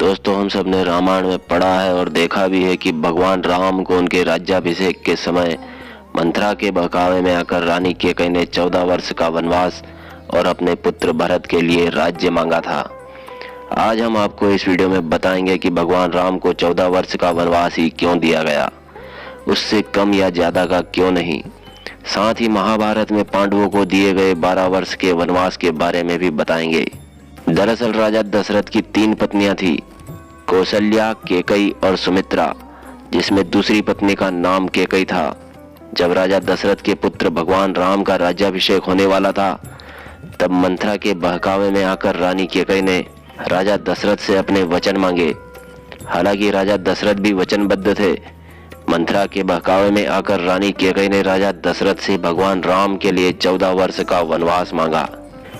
दोस्तों, हम सब ने रामायण में पढ़ा है और देखा भी है कि भगवान राम को उनके राज्याभिषेक के समय मंथरा के बहकावे में आकर रानी कैकेयी ने 14 वर्ष का वनवास और अपने पुत्र भरत के लिए राज्य मांगा था। आज हम आपको इस वीडियो में बताएंगे कि भगवान राम को 14 वर्ष का वनवास ही क्यों दिया गया, उससे कम या ज्यादा का क्यों नहीं। साथ ही महाभारत में पांडवों को दिए गए 12 वर्ष के वनवास के बारे में भी बताएंगे। दरअसल राजा दशरथ की 3 पत्नियां थी, कौशल्या, कैकेयी और सुमित्रा, जिसमें दूसरी पत्नी का नाम कैकेयी था। जब राजा दशरथ के पुत्र भगवान राम का राज्याभिषेक होने वाला था, तब मंथरा के बहकावे में आकर रानी कैकेयी ने राजा दशरथ से अपने वचन मांगे। हालांकि राजा दशरथ भी वचनबद्ध थे। मंथरा के बहकावे में आकर रानी कैकेयी ने राजा दशरथ से भगवान राम के लिए 14 वर्ष का वनवास मांगा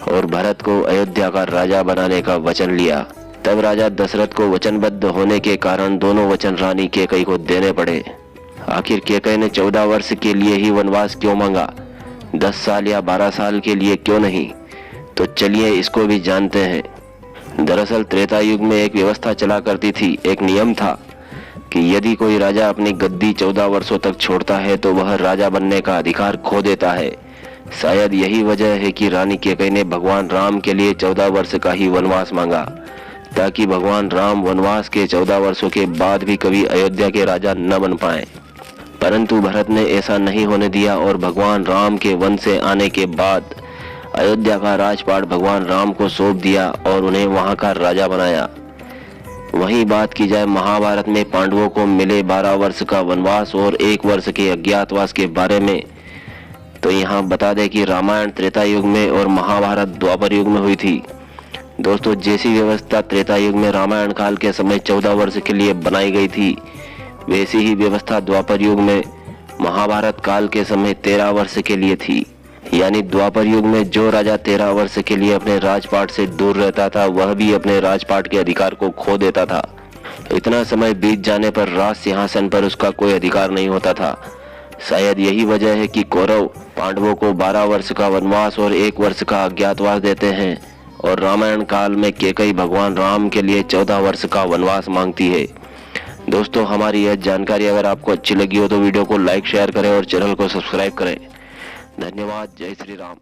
और भरत को अयोध्या का राजा बनाने का वचन लिया। तब राजा दशरथ को वचनबद्ध होने के कारण दोनों वचन रानी कैकेयी को देने पड़े। आखिर कैकेयी ने 14 वर्ष के लिए ही वनवास क्यों मांगा, 10 साल या 12 साल के लिए क्यों नहीं? तो चलिए इसको भी जानते हैं। दरअसल त्रेता युग में एक व्यवस्था चला करती थी। एक नियम था कि यदि कोई राजा अपनी गद्दी 14 वर्षों तक छोड़ता है तो वह राजा बनने का अधिकार खो देता है। शायद यही वजह है कि रानी कैकेयी ने भगवान राम के लिए 14 वर्ष का ही वनवास मांगा, ताकि भगवान राम वनवास के 14 वर्षों के बाद भी कभी अयोध्या के राजा न बन पाए। परंतु भरत ने ऐसा नहीं होने दिया और भगवान राम के वन से आने के बाद अयोध्या का राजपाट भगवान राम को सौंप दिया और उन्हें वहां का राजा बनाया। वहीं बात की जाए महाभारत में पांडवों को मिले 12 वर्ष का वनवास और 1 वर्ष के अज्ञातवास के बारे में, तो यहाँ बता दें कि रामायण त्रेता युग में और महाभारत द्वापर युग में हुई थी। दोस्तों, जैसी व्यवस्था त्रेता युग में रामायण काल के समय 14 वर्ष के लिए बनाई गई थी, वैसी ही व्यवस्था द्वापर युग में महाभारत काल के समय 13 वर्ष के लिए थी। यानी द्वापर युग में जो राजा 13 वर्ष के लिए अपने राजपाट से दूर रहता था, वह भी अपने राजपाट के अधिकार को खो देता था। इतना समय बीत जाने पर राज सिंहासन पर उसका कोई अधिकार नहीं होता था। शायद यही वजह है कि कौरव पांडवों को 12 वर्ष का वनवास और 1 वर्ष का अज्ञातवास देते हैं और रामायण काल में कैकेयी भगवान राम के लिए 14 वर्ष का वनवास मांगती है। दोस्तों, हमारी यह जानकारी अगर आपको अच्छी लगी हो तो वीडियो को लाइक, शेयर करें और चैनल को सब्सक्राइब करें। धन्यवाद। जय श्री राम।